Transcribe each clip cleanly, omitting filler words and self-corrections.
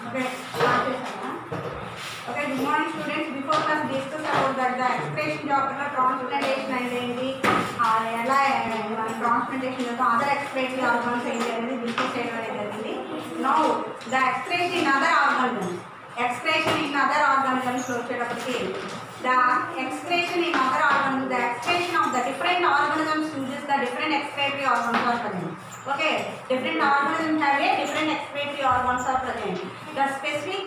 Okay, okay, good morning students. Before class discuss about that the expression of the transplantation and the transplantation of other excretory organs and discuss చేయడం. Now the excretion in other organisms. Excretion in other organisms వచ్చేటప్పటికి the excretion in other organisms, the excretion of the different organisms uses the different excretory organs are present. Okay, different organisms have a different excretory organs are present. The specific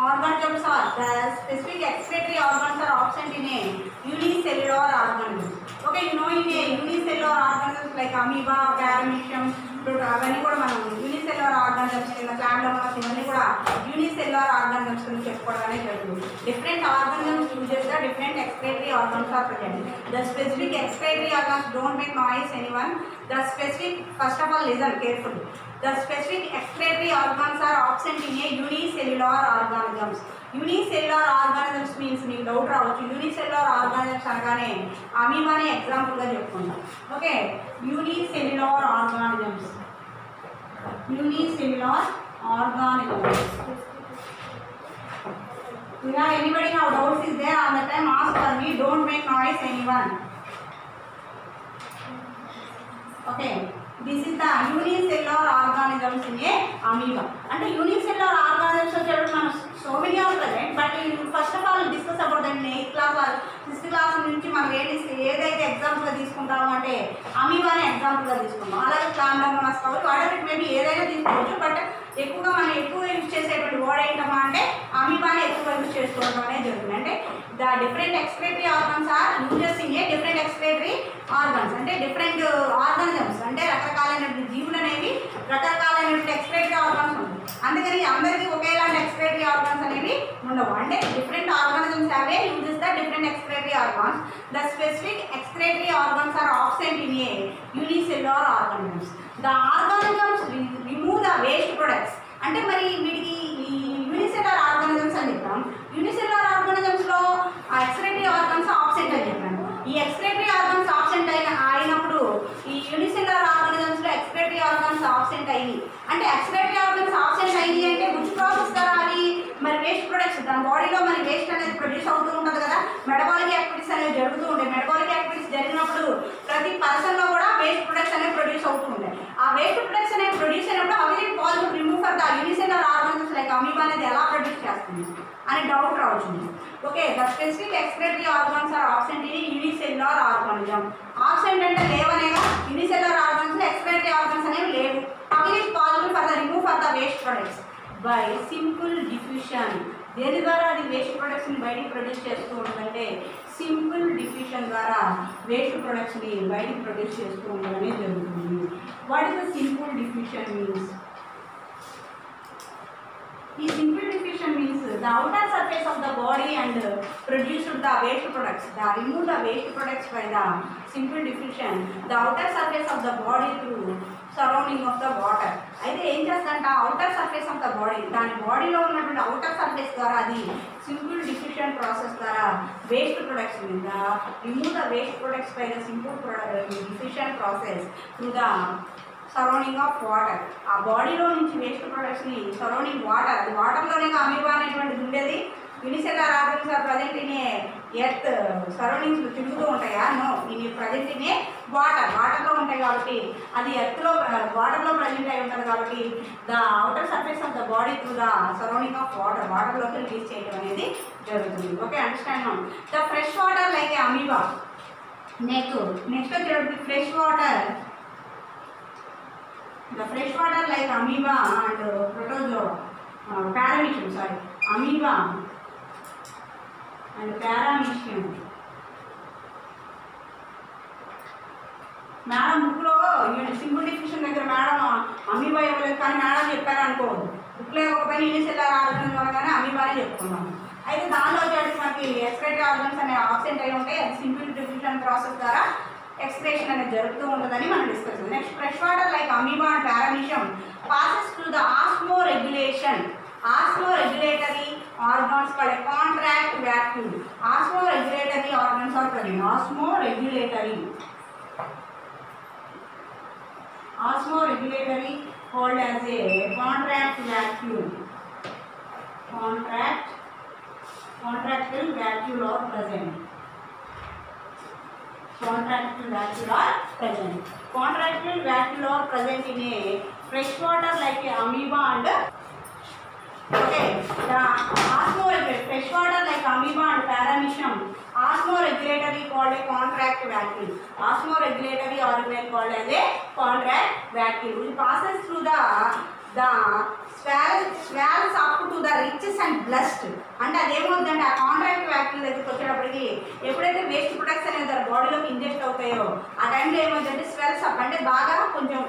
organisms are the specific excretory organs are absent in a unicellular organism. Okay, you know in a unicellular organisms like amoeba, paramecium, అవన్నీ కూడా మనం unicellular organisms కింద ప్లాంటోమోనాస్ ఇవన్నీ కూడా unicellular organisms కింద చెప్పుకోవడమే జరుగుతుంది. Different organisms uses the different excretory organs are present. The specific excretory organs don't make noise anyone. The specific first of all listen carefully. The specific excretory organs are absent in a unicellular organisms. Unicellular organisms means నీకు doubt రావచ్చు. Unicellular organisms అనగానే అమీబాని ఎగ్జాంపుల్గా చెప్పుకుంటాం. Okay, unicellular organisms. Unicellular organisms. Yeah, anybody have doubts is there on the time ask for me. Don't make noise anyone. Okay. This is the unicellular organisms in a amoeba. And the unicellular organisms are so many are present, but first of all discuss about the 8th class or 6th class నుంచి మనం ఏదైతే ఎగ్జాంపుల్గా తీసుకుంటామో అంటే అమీబాని ఎగ్జాంపుల్గా తీసుకుంటాం. అలాగే ప్లాంటోమోనాస్ కావచ్చు, వాటర్ మేబీ ఏదైనా తీసుకోవచ్చు. బట్ ఎక్కువగా మనం ఎక్కువ యూజ్ చేసేటువంటి వర్డ్ ఏంటమ్మా అంటే అమీబాని ఎక్కువ యూజ్ చేసుకోవడం అనేది జరుగుతుంది. అంటే the different excretory organs are uses in a different excretory organs. అంటే డిఫరెంట్ ఆర్గానిజమ్స్ అంటే రకరకాలైనటువంటి జీవులు అనేవి రకరకాలైనటువంటి ఎక్స్క్రేటరీ ఆర్గన్స్ ఉంటాయి. అందుకని అందరికీ ఒకేలాంటి ఎక్స్క్రేటరీ ఆర్గన్స్ అనేవి ఉండవు. అంటే డిఫరెంట్ ఆర్గానిజమ్స్ అవే uses the different excretory organs. The specific excretory organs are absent in a unicellular organisms. The organisms remove the waste products. అంటే మరి వీటికి ఈ యూనిసెల్యులర్ ఆర్గానిజమ్స్ అని చెప్పాం. యూనిసెల్యులర్ ఆర్గానిజమ్స్లో ఆ ఎక్స్క్రేటరీ ఆర్గన్స్ ఆబ్సెంట్ అని చెప్పాను. ఈ ఎక్స్క్రేటరీ ఆర్గన్స్ ఆబ్సెంట్ అయినప్పుడు ఈ యూనిసెల్యులర్ ఆర్గానిజమ్స్లో ఎక్స్క్రేటరీ ఆర్గన్స్ ఆబ్సెంట్ అయ్యి అంటే ఎక్స్క్రేటరీ ఆర్గన్స్ ఆబ్సెంట్ అయ్యి అంటే విచ్ ప్రాసెస్ ద్వారా అవి మరి వేస్ట్ ప్రొడక్ట్స్ దాని బాడీలో మరి వేస్ట్ అనేది ప్రొడ్యూస్ అవుతూ ఉంటుంది కదా. మెటబాలిక్ యాక్టివిటీస్ అనేవి జరుగుతూ ఉంటాయి. మెటబాలిక్ యాక్టివిటీస్ జరిగినప్పుడు ప్రతి పర్సన్లో కూడా వేస్ట్ ప్రొడక్ట్స్ అనేవి ప్రొడ్యూస్ అవుతూ ఉంటాయి. ఆ వేస్ట్ ప్రొడక్ట్స్ అనేవి ప్రొడ్యూస్ అయినప్పుడు how it possible remove for the unicellular organisms like amoeba అనేది ఎలా ప్రొడ్యూస్ చేస్తుంది అని డౌట్ రావచ్చు. Okay, the specific excretory organs are absent in unicellular organism. Absent అంటే లేవనేగా. యూనిసెల్యులర్ ఆర్గాన్స్ ఎక్స్క్రేటరీ ఆర్గాన్స్ అనేవి లేవు. How it possible for the remove for the waste products by simple diffusion. దేని ద్వారా అది వేస్ట్ ప్రొడక్ట్స్ని బయటికి ప్రొడ్యూస్ చేస్తూ ఉంటుందంటే సింపుల్ డిఫ్యూషన్ ద్వారా వేస్ట్ ప్రొడక్ట్స్ని బయటికి ప్రొడ్యూస్ చేస్తూ ఉండడం అనేది జరుగుతుంది. What is the simple diffusion means? ఈ simple diffusion means the outer surface of the body and produced the waste products. The remove the waste products by the simple diffusion. The outer surface of the body through surrounding of the water. అయితే ఏం చేస్తుందంట outer surface of the body దాని బాడీలో ఉన్నటువంటి outer surface ద్వారా అది simple diffusion process ద్వారా waste products మీద remove the waste products by the simple diffusion process through the surrounding of water. ఆ బాడీలో నుంచి వేస్ట్ ప్రొడక్ట్స్ని సరౌండింగ్ వాటర్, అది వాటర్లోనే అమీబా అనేటువంటిది ఉండేది. Unicellular organisms are present in a earth సరౌండింగ్స్లో తిరుగుతూ ఉంటాయా? నో, ఇది ప్రజెంట్ ఇన్ ఏ వాటర్లో ఉంటాయి కాబట్టి అది ఎర్త్లో వాటర్లో ప్రజెంట్ అయి ఉంటుంది కాబట్టి the outer surface of the body through the surrounding of వాటర్లోకి రిలీజ్ చేయడం అనేది జరుగుతుంది. Okay, understand now. The fresh water like a amoeba. Next వచ్చేటప్పుడు fresh water. The fresh water like amoeba and protozoa, paramecium, sorry, amoeba and paramecium. Madam బుక్లో simple diffusion దగ్గర madam amoeba ఇవ్వలేదు కానీ madam చెప్పారనుకో, బుక్లో ఇవ్వకపోయినా యూనిసెల్యులర్ ఆర్గన్స్ అనగానే అమీబానే చెప్పుకున్నాము. అయితే దానిలో వచ్చేసి మనకి ఎక్స్క్రేటరీ ఆర్గన్స్ అనేవి ఆబ్సెంట్ అయి ఉంటాయి. అది సింపుల్ డిఫ్యూషన్ ప్రాసెస్ ద్వారా ఎక్స్క్రేషన్ అనేది జరుగుతూ ఉంటుందని మనం డిస్కస్ చేద్దాం. Next fresh water like amoeba and paramecium passes through the osmoregulation. Osmoregulatory organs called a contract vacuum. Osmoregulatory organs are present. Osmoregulatory called as a contract vacuum. contractile vacuole are present. Contractile vacuole are present. Contractile vacuole are present in a freshwater like a amoeba and okay, the osmoregulator freshwater like amoeba and paramecium. Osmoregulatory called a contract vacuole. Osmoregulatory organelle called as a contract vacuole. It passes through the swells up to the richest and blessed. అంటే అదేమవుతుందంటే ఆ contract vacuole దగ్గరికి వచ్చేటప్పటికి ఎప్పుడైతే waste products అనేది దాని బాడీలోకి inject అవుతాయో ఆ టైంలో ఏమవుతుందంటే స్వెల్స్ అప్ అంటే బాగా కొంచెం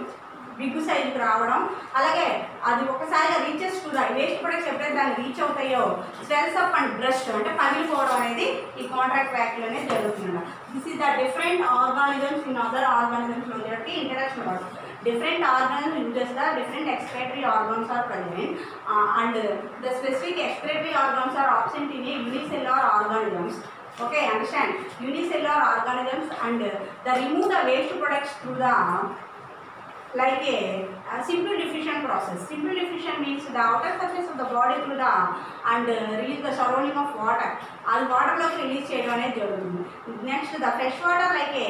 బిగ్గు సైజుకి రావడం, అలాగే అది ఒకసారిగా reaches to the waste products ఎప్పుడైతే దాన్ని రీచ్ అవుతాయో స్వెల్స్ అప్ అండ్ బ్రస్ట్ అంటే పగిలిపోవడం అనేది ఈ కాంట్రాక్ట్ వ్యాక్యూల్ అనేది జరుగుతుంది. This is the different organisms in other organisms వచ్చేటప్పటికి introduction word. Different organisms uses the different excretory organs are present and the specific excretory organs are absent in a unicellular organisms. Okay, understand? Unicellular organisms and they remove the waste products through the like a simple diffusion process. Simple diffusion means the outer surface of the body through the and release the surrounding of water. All water loki release cheyadam anedi jarugutundi. Next the fresh water like a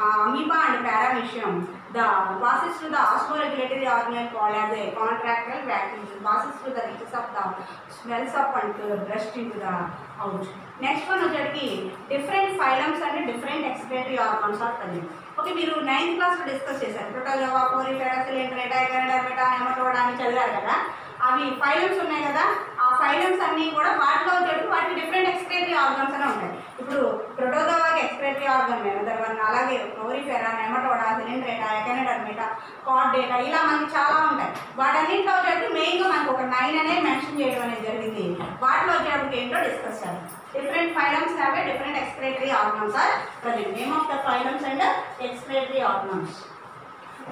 amoeba and paramecium. The passes through the osmoregulatory organelle called as a contractile vacuole. Passes through the reaches of the swells up and burst into the out. Next one వచ్చేటికి different phylums and different excretory organs are present. Okay, మీరు 9th క్లాస్లో discuss చేశారు. Protozoa, Porifera, సిలిండరేటా, ఎకనోడర్మేటా, నెమటోడా అని చదివారు కదా. అవి phylums ఉన్నాయి కదా, ఆ ఫైలమ్స్ అన్నీ కూడా వాటిలో వచ్చేటప్పుడు వాటికి డిఫరెంట్ ఎక్స్క్రేటరీ ఆర్గన్స్ అనే ఉంటాయి. ఇప్పుడు ప్రోటోజోవాకి ఎక్స్క్రేటరీ ఆర్గన్ మెనోదర్మన్, అలాగే పోరిఫెరా, నెమటోడా, సిలిండరేటా, ఎకనోడర్మేటా, కార్డేటా ఇలా మనకి చాలా ఉంటాయి. వాటన్నింటిలో వచ్చేటప్పుడు మెయిన్గా మనకు ఒక 9 అనేది మెన్షన్ చేయడం అనేది జరిగింది. వాటిలో వచ్చేటప్పుడు ఏంటో డిస్కస్ చేయాలి. Different phylums have a different excretory organs are present. Name of the phylums and excretory organs.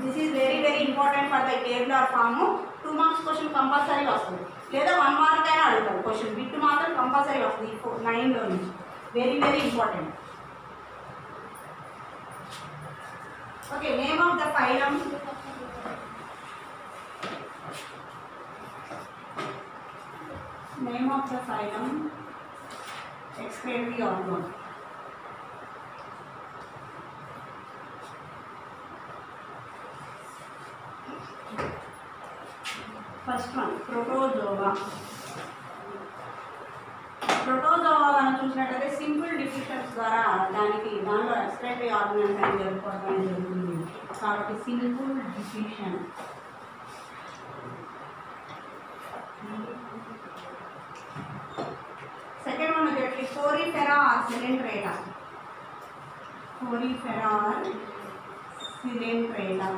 This is very important for the tabular form. 2 marks question compulsory వస్తుంది, లేదా 1 mark అయినా అడుగుతారు క్వశ్చన్. బిట్ మాత్రం compulsory వస్తుంది 9లో నుంచి. Very important. Okay, name of the phylum. Name of the phylum. Excretory organ. First one, protozoa. Protozoa మనం చూసినట్లయితే simple డిఫ్యూషన్స్ ద్వారా దానిలో ఎక్స్క్రేటరీ ఆర్గన్స్ అనేది జరుపుకోవడం అనేది జరుగుతుంది. కాబట్టి సింపుల్ డిఫ్యూషన్. Second one వచ్చేసి Porifera or Coelenterata. Porifera or Coelenterata.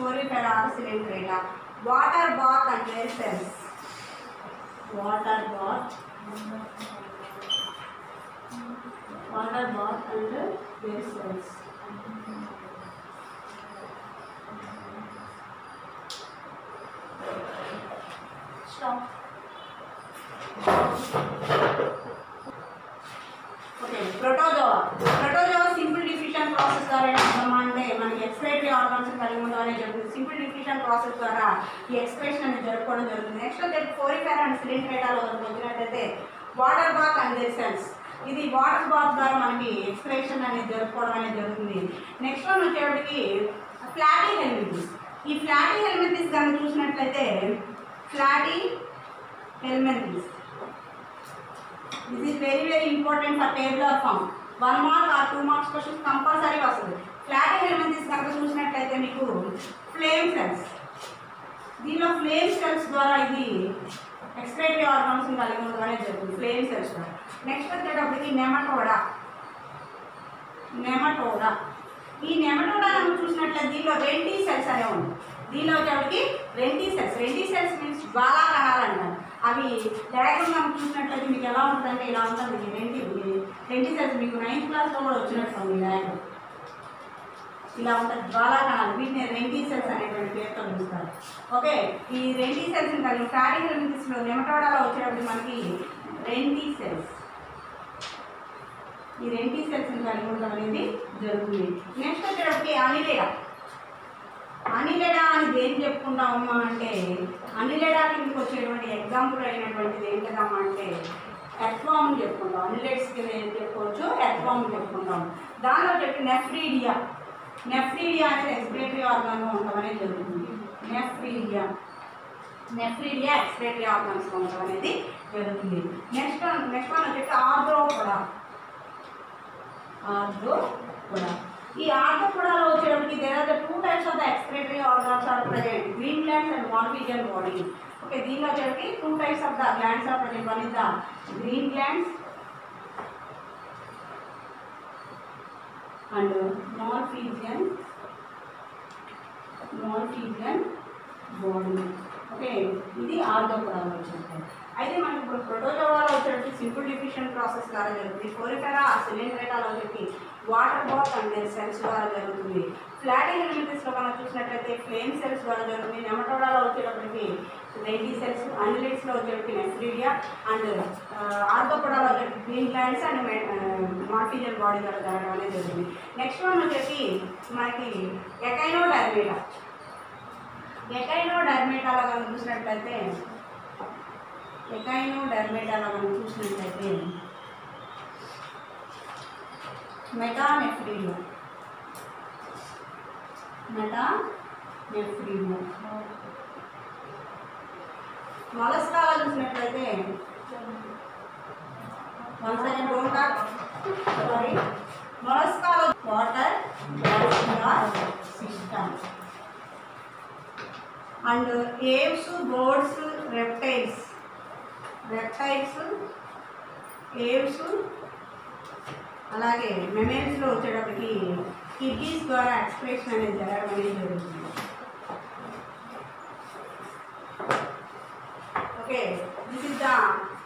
Porifera or Cylindrata. Water bath and their cells. Water bath and their cells. Stop. Okay, protozoa. Protozoa simple diffusion process ద్వారా అంటే మనకి excretory organs కలిగి ఉండడం జరుగుతుంది. Simple diffusion process ద్వారా ఈ excretion అనేది జరుపుకోవడం జరుగుతుంది. నెక్స్ట్ వచ్చేసి పోరిఫెరా అండ్ సిలిండరేటాలో వచ్చినట్లయితే water bath and their cells. ఇది వాటర్ బాత్ ద్వారా మనకి ఎక్స్క్రేషన్ అనేది జరుపుకోవడం అనేది జరుగుతుంది. నెక్స్ట్ వన్ వచ్చేటికి ఫ్లాటీ హెల్మింథిస్. ఈ ఫ్లాటీ హెల్మింథిస్ కనుక చూసినట్లయితే Platyhelminthes. This is very important for tabular form. 1 mark or 2 marks questions compulsory వస్తుంది. ఫ్లాటీ హెల్మింథిస్ కనుక చూసినట్లయితే మీకు ఫ్లేమ్ సెల్స్. దీనిలో ఫ్లేమ్ సెల్స్ ద్వారా ఇది ఎక్స్క్రేటరీ ఆర్గన్స్ కలిగి ఉండడం అనేది జరుగుతుంది. ఫ్లేమ్ సెల్స్ ద్వారా. నెక్స్ట్ వచ్చేటప్పటికి నెమటోడా. ఈ నెమటోడా కనుక చూసినట్లయితే దీనిలో రెంటీ సెల్స్ అనే ఉంది. దీనిలో వచ్చేటప్పటికి రెంటీ సెల్స్ మీన్స్ జ్వాలా కణాలు అంటారు. అవి డయాగ్రామ్ మనం చూసినట్లయితే మీకు ఎలా ఉంటుందంటే ఇలా ఉంటుంది. రెంటీ సెల్స్ మీకు 9th క్లాస్లో కూడా వచ్చినట్టు ఉంది డయాగ్రామ్. ఇలా ఉంటుంది జ్వాలా కణాలు. వీటిని రెంటీ సెల్స్ అనేటువంటి పేరుతో పిలుస్తారు. ఓకే, ఈ రెంటీ సెల్స్ కలిగి ఫ్లాటీ హెల్మింథిస్లో నెమటోడాలో వచ్చేటప్పుడు మనకి రెంటీ సెల్స్. ఈ రెంటీ సెల్స్ని కలిగి ఉండడం అనేది జరుగుతుంది. నెక్స్ట్ వచ్చేటప్పటికి అనిలేడా. అనిలేడా అని దేని చెప్పుకుంటామమ్మా అంటే అనిలేడా కిందకి వచ్చేటువంటి ఎగ్జాంపుల్ అయినటువంటిది ఏంటమ్మా అంటే ఎర్త్వామ్ చెప్పుకుంటాం. అనిలేట్స్కి చెప్పుకోవచ్చు, ఎర్త్వామ్ చెప్పుకుంటాం. దానిలో చెప్పి నెఫ్రీడియా అనేది ఎక్స్పిరేటరీ ఆర్గాన్లో ఉండడం అనేది జరుగుతుంది. నెఫ్రీడియా ఎక్స్పిరేటరీ ఆర్గాన్స్లో ఉండడం అనేది జరుగుతుంది. నెక్స్ట్ వన్ వచ్చేసి ఆర్థ్రోపోడా. ఈ ఆర్థ్రోపోడాలో వచ్చేటప్పటికి there are the 2 types of the excretory organs are present, green glands and Malpighian body. Okay, దీనిలో వచ్చేటప్పటికి 2 types of the glands are present. One is the green glands and Malpighian body. Okay, ఇది ఆర్థ్రోపోడాలో వచ్చేటప్పుడు. అయితే మనకి ఇప్పుడు ప్రోటోజోవాలో వచ్చేటప్పటికి simple diffusion process ద్వారా జరుగుతుంది. కోరిఫెరా సిలిండ్రేటాలో వచ్చేసి వాటర్ బాత్ అండ్ సెల్స్ ద్వారా జరుగుతుంది. ఫ్లాటీ హెల్మింథస్లో మనం చూసినట్లయితే ఫ్లేమ్ సెల్స్ ద్వారా జరుగుతుంది. నెమటోడాలో వచ్చేటప్పటికి రైటీ సెల్స్, అనిలిట్స్లో వచ్చేటప్పటికి నెఫ్రీడియా అండ్ ఆర్థ్రోపోడాలో వచ్చేటప్పటికి green glands and Malpighian body ద్వారా జరగడం అనేది జరుగుతుంది. నెక్స్ట్ వన్ వచ్చేసి మనకి ఎకైనోడర్మేటాలో మనం చూసినట్లయితే మెటానెఫ్రీడియా. మొలస్కాలో చూసినట్లయితే మొలస్కాలో water system and Aves, birds, reptiles, Aves, అలాగే మెమెల్స్లో వచ్చేటప్పటికి కిడ్నీస్ ద్వారా ఎక్స్ప్రెషన్ అనేది జరగడం అనేది జరుగుతుంది. Okay, this is the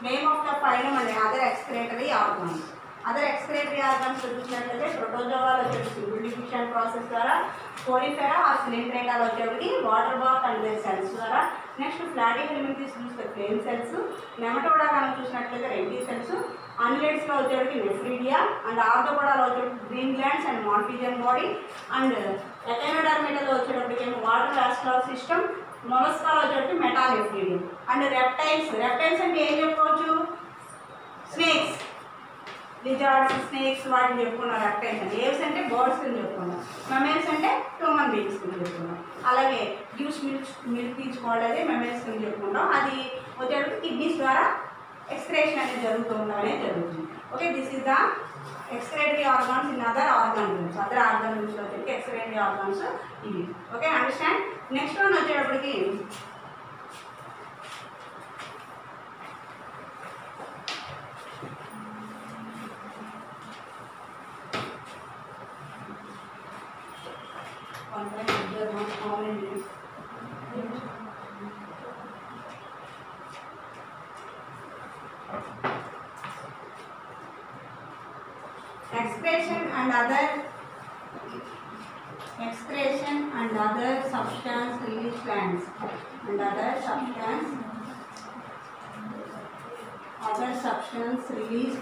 name of the phylum and other excretory organs. చూసినట్లయితే ప్రోటోజోవాలో వచ్చేసి సింపుల్ డిఫ్యూషన్ ప్రాసెస్ ద్వారా, కోరిఫెరా ఆ సిలిండ్రేటాలో వచ్చేటప్పటికి వాటర్ బాత్ అండ్ సెల్స్ ద్వారా, నెక్స్ట్ ఫ్లాటీ హెల్మింథస్ చూస్తే ఫ్లేమ్ సెల్స్, నెమటోడా కనుక చూసినట్లయితే రెడ్డీ సెల్స్, అనిలేట్స్లో వచ్చేటప్పటికి నెఫ్రీడియా అండ్ ఆర్థ్రోపోడాలో వచ్చేటప్పటికి green glands and Malpighian body and ఎకైనోడర్మేటాలో వచ్చేటప్పటికి వాటర్ వాస్కులర్ సిస్టమ్, మొలస్కాలో వచ్చేటప్పటికి మెటానెఫ్రీడియా అండ్ రెప్టైల్స్ అంటే ఏం చెప్పుకోవచ్చు? స్నేక్స్, లిజార్డ్స్, స్నేక్స్ వాటిని చెప్పుకున్నాం రెప్టైల్స్ అంటే. ఏవ్స్ అంటే బర్డ్స్ అని చెప్పుకున్నాం. మెమెల్స్ అంటే హ్యూమన్ బీయింగ్స్ అని చెప్పుకున్నాం. అలాగే జ్యూస్ మిల్క్ తీసుకోవాలి మెమెల్స్ అని చెప్పుకుంటాం. అది వచ్చేటప్పుడు కిడ్నీస్ ద్వారా ఎక్స్క్రేషన్ అనేది జరుగుతూ ఉండడం అనేది జరుగుతుంది. Okay, this is the excretory organs in other organ గ్రూప్స్లో వచ్చేసి ఎక్స్క్రేటరీ ఆర్గాన్స్ ఇవి. Okay, understand. నెక్స్ట్ వన్ వచ్చేటప్పటికి excretion and other substance release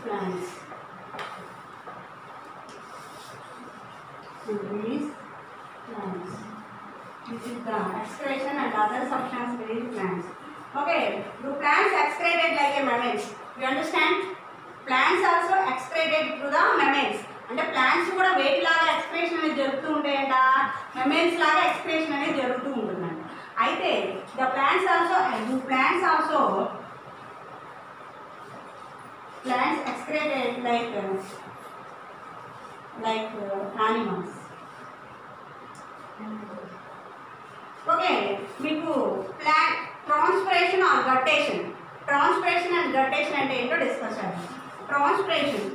glands This is the excretion and other substance release glands. Okay, do plants excreted like a mammals? You understand? Plants also excreted through the mammals. అంటే plants కూడా వేటి లాగా expression అనేది జరుగుతూ ఉంటాయంట, మెమెల్స్ లాగా expression అనేది జరుగుతూ ఉంటుందంట. అయితే the plants also excreted like animals. Okay, మీకు plant transpiration or guttation. Transpiration and guttation అంటే ఏంటో డిస్కస్ చేద్దాం. Transpiration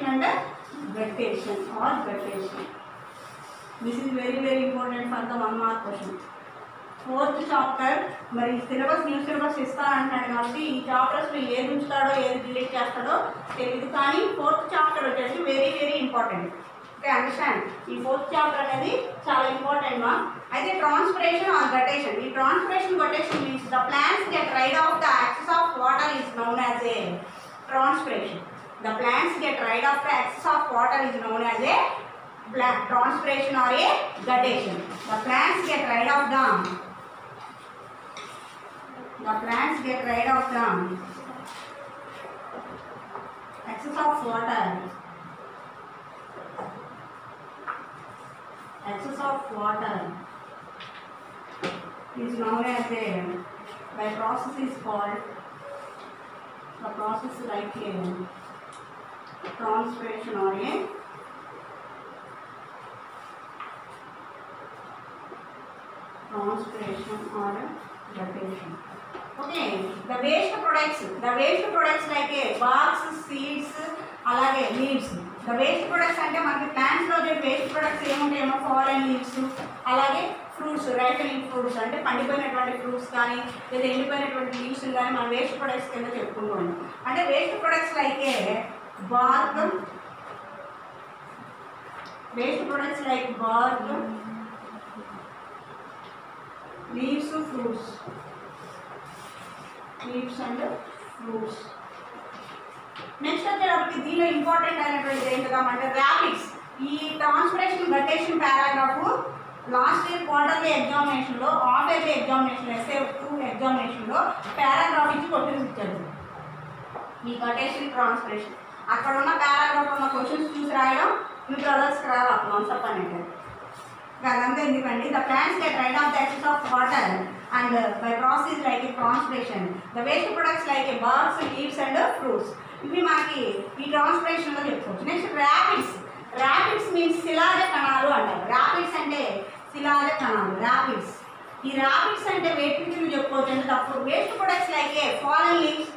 and guttation or guttation. This is very important for the 1 mark question. 4th chapter మరి new syllabus ఇస్తానంటున్నాడు కాబట్టి ఈ చాప్టర్స్లో ఏది ఉంచుతాడో ఏది delete చేస్తాడో తెలియదు. కానీ 4th చాప్టర్ వచ్చేసి వెరీ ఇంపార్టెంట్. Okay, understand. ఈ 4th చాప్టర్ అనేది చాలా ఇంపార్టెంట్ మా. అయితే ట్రాన్స్పిరేషన్ ఆర్ గట్టేషన్. ఈ transpiration guttation means the plants get rid of the excess of water is known as a transpiration. The plants get rid of the excess of water is known as a transpiration or a guttation. The plants get rid of the excess of water. Is known as a by process is called the process like a transpiration or a guttation. Okay, the waste products like a barks, seeds, alage leaves. The waste products ante manaki plants lo waste products emuntayo fallen leaves alage fruits, ripening fruits ante పండిపోయినటువంటి fruits కానీ లేదా ఎండిపోయినటువంటి leaves కానీ మనం waste products కింద చెప్పుకుంటాం. అంటే waste products like a bark, leaves and fruits. Next వచ్చేటప్పటికి దీనిలో important అయినటువంటి ఏంటంటే ర్యాపిడ్స్. ఈ transpiration guttation paragraph last year quarterly ఎగ్జామినేషన్లో, హాఫ్ ఇయర్లీ ఎగ్జామినేషన్ SF2 ఎగ్జామినేషన్లో పారాగ్రాఫ్ ఇచ్చి క్వశ్చన్స్ ఇచ్చారు. ఈ గట్టేషన్ ట్రాన్స్పిరేషన్ అక్కడ ఉన్న పారాగ్రాఫ్ ఉన్న క్వశ్చన్స్ చూసి రాయడం మీ బ్రదర్స్కి రావాలి కాన్సెప్ట్ అనేది. అదంతా ఎందుకండి, the plants get rid of the excess of water and by process like a transpiration, the waste products like a barks, leaves and fruits. ఇవి మనకి ఈ ట్రాన్స్పిరేషన్లో చెప్పుకోవచ్చు. నెక్స్ట్ ర్యాపిడ్స్ మీన్స్ శిలాజ కణాలు అంటారు. ర్యాపిడ్స్ అంటే శిలాజ కణాలు. ఈ ర్యాపిడ్స్ అంటే వేటిని చెప్పుకోవచ్చు అంటే waste products like a fallen leaves,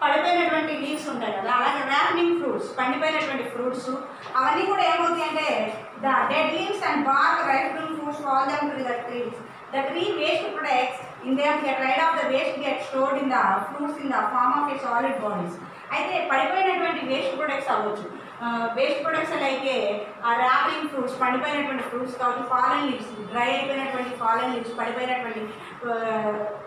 పడిపోయినటువంటి లీవ్స్ ఉంటాయి కదా, అలాగే ర్యాపనింగ్ ఫ్రూట్స్, పండిపోయినటువంటి ఫ్రూట్స్ అవన్నీ కూడా ఏమవుతాయి అంటే the dead leaves and BARC ripening fruits fall them to the trees. The tree waste products in them get rid of the waste get stored in the fruits in the form of a solid bodies. అయితే పడిపోయినటువంటి waste products అవ్వచ్చు. Waste products like ఆ ripping fruits, పండిపోయినటువంటి fruits కావచ్చు, fallen leaves, dry అయిపోయినటువంటి fallen leaves, పడిపోయినటువంటి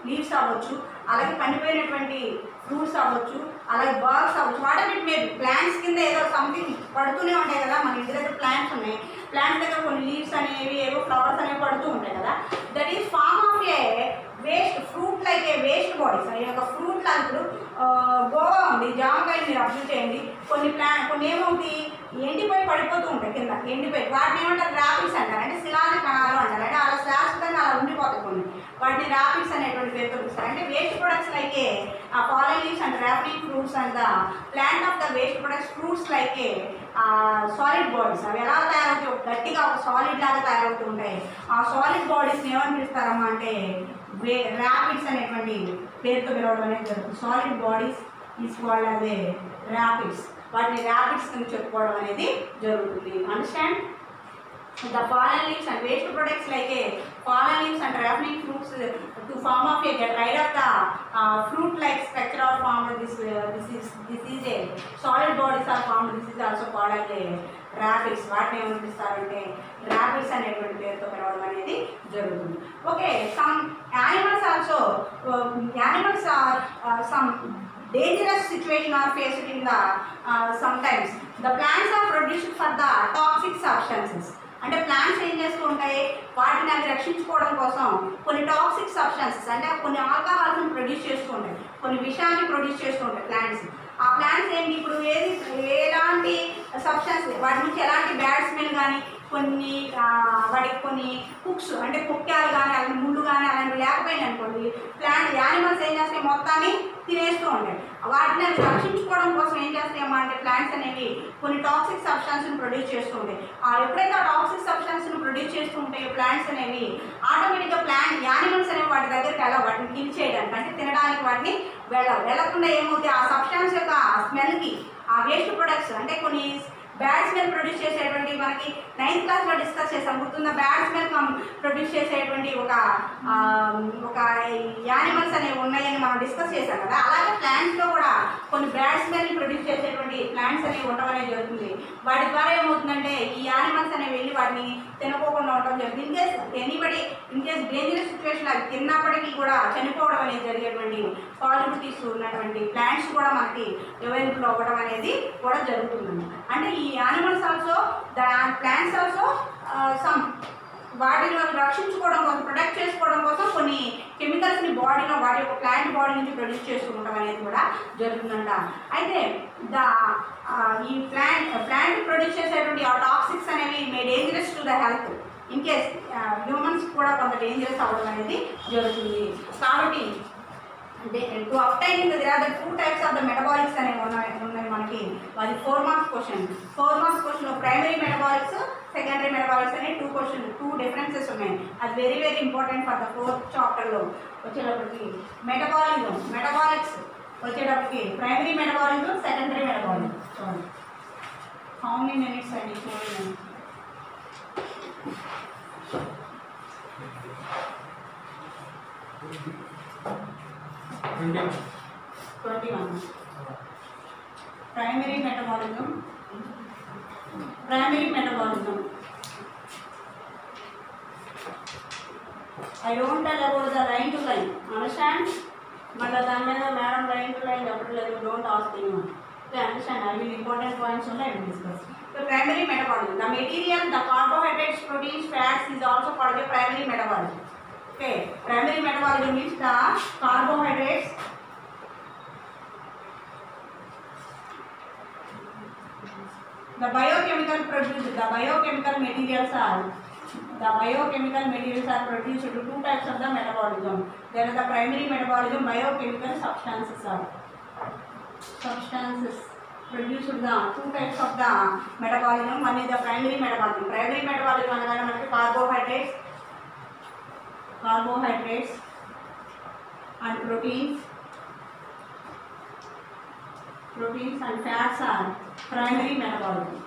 leaves అవ్వచ్చు, అలాగే పండిపోయినటువంటి ఫ్రూట్స్ అవ్వచ్చు, అలాగే బర్డ్స్ అవ్వచ్చు. వాటన్నిటి మీద ప్లాంట్స్ కింద ఏదో సంథింగ్ పడుతూనే ఉంటాయి కదా. మన ఇంటి దగ్గర ప్లాంట్స్ ఉన్నాయి, ప్లాంట్స్ దగ్గర కొన్ని లీవ్స్ అనేవి ఏవో ఫ్లవర్స్ అనేవి పడుతూ ఉంటాయి కదా. That is form of a waste fruit like a waste bodies. అవి ఒక ఫ్రూట్ లాగా ఇప్పుడు గోవా ఉంది, జామకాయలు మీరు అబ్జర్వ్ చేయండి. కొన్ని ఏమవుతాయి ఎండిపోయి పడిపోతూ ఉంటాయి కింద, ఎండిపోయి వాటిని ఏమంటారు ర్యాపిడ్స్ అంటారు. అంటే శిలాజ కణాలు అంటారు. అంటే అలా శాశ్వతంగా అలా ఉండిపోతాయి కొన్ని, వాటిని ర్యాపిడ్స్ అనేటువంటి పేరుతో పిలుస్తారు. అంటే waste products like a fallen leaves and wrapping fruits and the plant of the waste products fruits like a solid bodies. అవి ఎలా తయారవుతాయి, గట్టిగా ఒక సాలిడ్ లాగా తయారవుతూ ఉంటాయి. ఆ సాలిడ్ బాడీస్ని ఏమని పిలుస్తారమ్మా అంటే ర్యాపిడ్స్ అనేటువంటి పేరుతో పిలవడం అనేది జరుగుతుంది. Solid bodies is called as a rapids. వాటిని ర్యాపిడ్స్ కింద చెప్పుకోవడం అనేది జరుగుతుంది. Understand? The fallen leaves and waste products like a fallen leaves and ripening fruits to form of a get rid of the fruit-like structure or formed. This is a solid bodies are formed. This is also called as a rapids. వాటిని ఏమనిపిస్తారంటే rapids అనేటువంటి పేరుతో పిలవడం అనేది జరుగుతుంది. Okay, some animals also are some dangerous situation are faced in the sometimes the plants are produced for the toxic substances. అంటే plants ఏం చేస్తూ ఉంటాయి, వాటిని అవి రక్షించుకోవడం కోసం కొన్ని టాక్సిక్ సబ్స్టెన్సెస్ అంటే కొన్ని ఆల్కహాల్స్ని ప్రొడ్యూస్ చేస్తూ ఉంటాయి, కొన్ని విషయాన్ని ప్రొడ్యూస్ చేస్తూ ఉంటాయి ప్లాంట్స్. ఆ ప్లాంట్స్ ఏంటి ఇప్పుడు ఎలాంటి సబ్స్టెన్స్ వాటి నుంచి ఎలాంటి బ్యాడ్ స్మెల్ కానీ వాటికి కొన్ని కుక్స్ అంటే కుక్కాలు కానీ అలాంటి ముళ్ళు కానీ అలాంటివి లేకపోయినాయి అనుకోండి, ప్లాంట్ యానిమల్స్ ఏం చేస్తాయి మొత్తాన్ని తినేస్తూ ఉంటాయి. వాటిని అవి రక్షించుకోవడం కోసం ఏం చేస్తాయమ్మా అంటే ప్లాంట్స్ అనేవి కొన్ని టాక్సిక్ సబ్స్టెన్స్ని ప్రొడ్యూస్ చేస్తూ ఉంటాయి. ఎప్పుడైతే ఆ టాక్సిక్ సబ్స్టెన్స్ని ప్రొడ్యూస్ చేస్తూ ఉంటాయో ప్లాంట్స్ అనేవి ఆటోమేటిక్గా యానిమల్స్ అనేవి వాటి దగ్గరికి వెళ్ళవు, వాటిని కిల్ చేయడానికి అంటే తినడానికి వాటిని వెళ్ళకుండా ఏమవుతాయి ఆ సబ్స్టెన్స్ యొక్క స్మెల్కి ఆ వేస్ట్ ప్రొడక్ట్స్ అంటే కొన్ని బ్యాడ్ స్మెల్ ప్రొడ్యూస్ చేసేటువంటి మనకి 9th క్లాస్లో డిస్కస్ చేసాం గుర్తుందా, బ్యాడ్ స్మెల్ ప్రొడ్యూస్ చేసేటువంటి ఒక యానిమల్స్ అనేవి ఉన్నాయని మనం డిస్కస్ చేసాం కదా. అలాగే ప్లాంట్స్లో కూడా కొన్ని బ్యాడ్ స్మెల్ని ప్రొడ్యూస్ చేసేటువంటి ప్లాంట్స్ అనేవి ఉండడం అనేది జరుగుతుంది. వాటి ద్వారా ఏమవుతుందంటే ఈ యానిమల్స్ అనేవి వెళ్ళి వాటిని తినకోకుండా ఉండడం జరుగుతుంది. ఇన్ కేస్ డేంజరస్ సిచ్యువేషన్ అది తిన్నప్పటికీ కూడా చనిపోవడం అనేది జరిగేటువంటి పాజిబిలిటీస్ ఉన్నటువంటి ప్లాంట్స్ కూడా మనకి అవైలబుల్ అవ్వడం అనేది కూడా జరుగుతుంది. అంటే ఈ animals also the plants also some వాటిని రక్షించుకోవడం కోసం ప్రొటెక్ట్ చేసుకోవడం కోసం కొన్ని కెమికల్స్ని బాడీలో వాటి యొక్క ప్లాంట్ బాడీ నుంచి ప్రొడ్యూస్ చేసుకుంటాం అనేది కూడా జరుగుతుందంట. అయితే ఈ ప్లాంట్ ప్రొడ్యూస్ చేసేటువంటి ఆ టాక్సిక్స్ అనేవి may dangerous to the health. In case humans కూడా కొంత డేంజరస్ అవ్వడం అనేది జరుగుతుంది. కాబట్టి to obtain there are the 2 types of the metabolics అనేవి ఉన్నాయి మనకి. అది 4 మార్క్స్ క్వశ్చన్. 4 మార్క్స్ క్వశ్చన్లో ప్రైమరీ మెటబాలిక్స్ సెకండరీ మెటబాలిక్స్ అనే 2 డిఫరెన్సెస్ ఉన్నాయి. అది very very important for the 4th చాప్టర్లో వచ్చేటప్పటికి. మెటబాలిక్స్ వచ్చేటప్పటికి ప్రైమరీ మెటబాలిజం సెకండరీ మెటబాలిజం. చూడండి హౌ మెనీ మినిట్స్ అండి చూడండి. Primary metabolism. I don't tell about the line to line. Understand? Mala damena madam line to line you don't ask anyone. Okay, understand? I will important points only I will discuss. So primary metabolism. The material, the carbohydrates, proteins, fats is also called a primary metabolism. Okay, primary metabolism means the carbohydrates, the biochemical materials are produced to 2 types of the metabolism. There is the primary metabolism, biochemical substances produced the 2 types of the metabolism. One is the primary metabolism. Primary metabolism anagane manaki carbohydrates and proteins and fats are primary metabolism.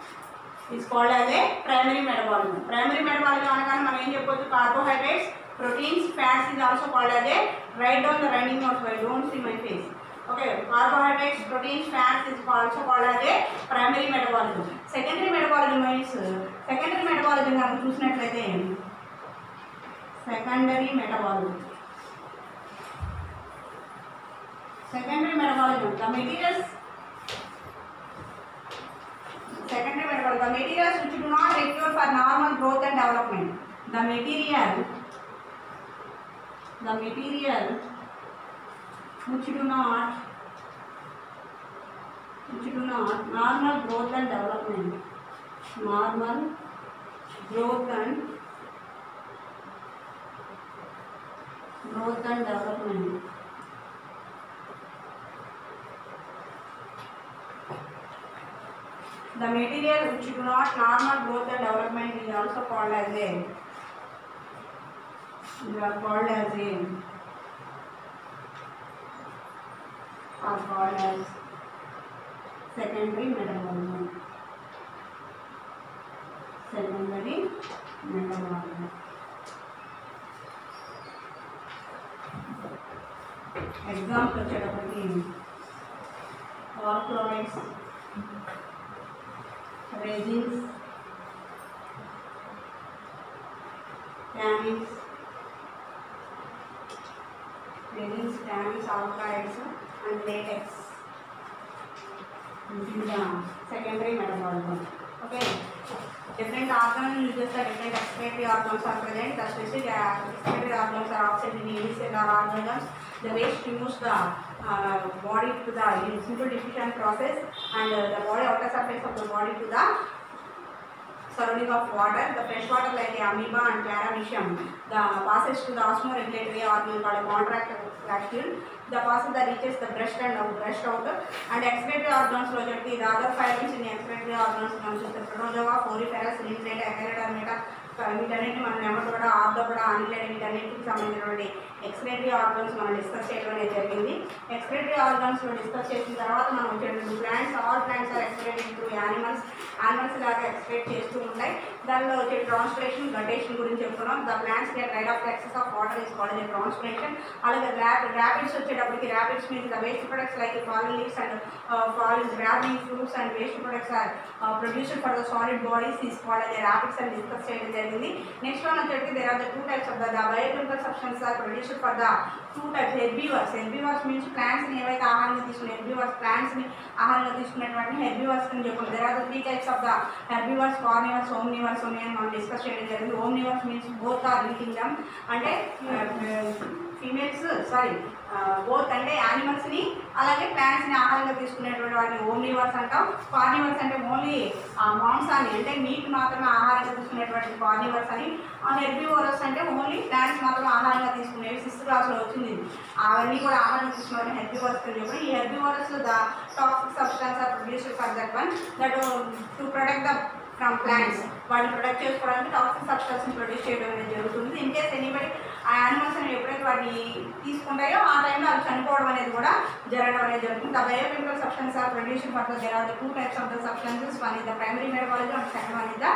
Is called as a primary metabolism. Primary metabolism anagane మనం ఏం చెప్పొచ్చు, carbohydrates, proteins, fats is also called as a, write down the running notes, I don't see my face. Okay, carbohydrates, proteins, fats is also called as a primary metabolism. Secondary metabolism means మనం చూసినట్లయితే secondary metabolism, the materials which do not require for normal growth and development. The material which do not normal growth and development. The material which do not normal growth and development is also called as secondary metabolism. Example వచ్చేటప్పటికి alkaloids, resins, tannins, alkaloids and latex. This is the secondary metabolism. Okay, different organs uses the different excretory organs are present. The specific excretory organs are absent in unicellular organisms. The waste removes the body to the simple diffusion process, and the body outer surface of the body to the surrounding of water. The fresh water like amoeba and paramecium, the passes to the osmoregulatory organ called contractile. The passes that reaches the breast and out. And excretory organs project the other fibers in excretory organs comes the protozoa, poriferous, lineate, acariodermata. వీటన్నిటిని మనం నెమటోడా, Arthropoda, ఆనిలైడ్ వీటన్నిటికి సంబంధించినటువంటి excretory organs మనం discuss చేయడం అనేది జరిగింది. Excretory ఆర్గన్స్లో discuss చేసిన తర్వాత మనం వచ్చేటువంటి plants, all plants are excreted through animals లాగా ఎక్స్క్రేట్ చేస్తూ ఉంటాయి. దానిలో వచ్చే ట్రాన్స్పిరేషన్ గటేషన్ గురించి చెప్పుకున్నాం. The plants get rid of excess of water is called a transpiration. అలాగే ర్యాపిడ్స్ వచ్చేటప్పటికి raphides means the waste products like falling leaves and falling ripping fruits and waste products are produced for the solid bodies is called a raphides అని discuss చేయడం జరిగింది. Next one వచ్చేటప్పటికి there are the two types of the biochemical substance are produced for the two types. Herbivores means ప్లాంట్స్ని ఏవైతే ఆహారంగా తీసుకునే ప్లాంట్స్ని ఆహారంగా తీసుకునేటువంటి హెర్బివర్స్ అని చెప్పారు. There are the three types of the herbivores, carnivores, omnivores ఉన్నాయని మనం డిస్కస్ చేయడం జరిగింది. Omnivores means both are eating them, అంటే బోత్ అంటే యానిమల్స్ని అలాగే ప్లాంట్స్ని ఆహారంగా తీసుకునేటువంటి వాటిని ఓమ్నివర్స్ అంటాం. కార్నివర్స్ అంటే ఓన్లీ మాంసాన్ని అంటే మీట్ మాత్రమే ఆహారంగా తీసుకునేటువంటి కార్నివర్స్ అని. హెర్బివోరస్ అంటే ఓన్లీ ప్లాంట్స్ మాత్రమే ఆహారంగా తీసుకునేవి. 6th క్లాస్లో వచ్చింది. అవన్నీ కూడా ఆహారంగా తీసుకునే హెర్బివోరస్ అని చెప్పి ఈ herbivorous the toxic substance are produced for that one that to protect the from plants. వాటిని ప్రొటెక్ట్ చేసుకోవడానికి టాక్సిక్ సబ్స్టెన్స్ని ప్రొడ్యూస్ చేయడం అనేది జరుగుతుంది. ఇన్ కేస్ ఎనీబడి ఆ యానిమల్స్ అనేవి ఎప్పుడైతే వాటిని తీసుకుంటాయో ఆ టైంలో అవి చనిపోవడం అనేది కూడా జరగడం అనేది జరుగుతుంది. The biochemical substance are produced for the there are the two types of the substances. One is the primary metabolism and second one is the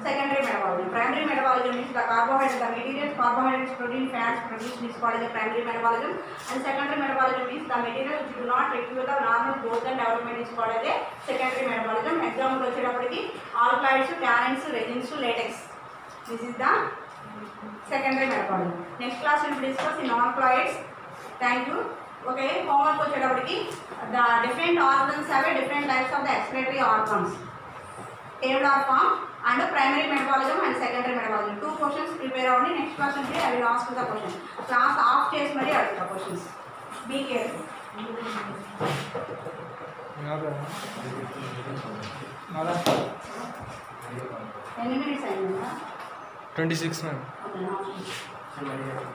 secondary metabolism. Primary metabolism means the carbohydrates, the materials, carbohydrates, protein, fats produced is called as the primary metabolism. And secondary metabolism means the material which do not require the normal growth and development is called as a secondary metabolism. Example వచ్చేటప్పటికి alkaloids, tannins, resins, latex. This is the secondary metabolism. Next class we will discuss in non-colloids. Thank you. Okay, homework వచ్చేటప్పటికి the different organs have a different types of the excretory organs. Tabular form and primary metabolism and secondary metabolism. 2 questions prepare avandi. Next class unte I will ask the question. Class off chesi mari aduguta questions. Be careful. How many minutes ayinda? 26 ma'am. Okay, now.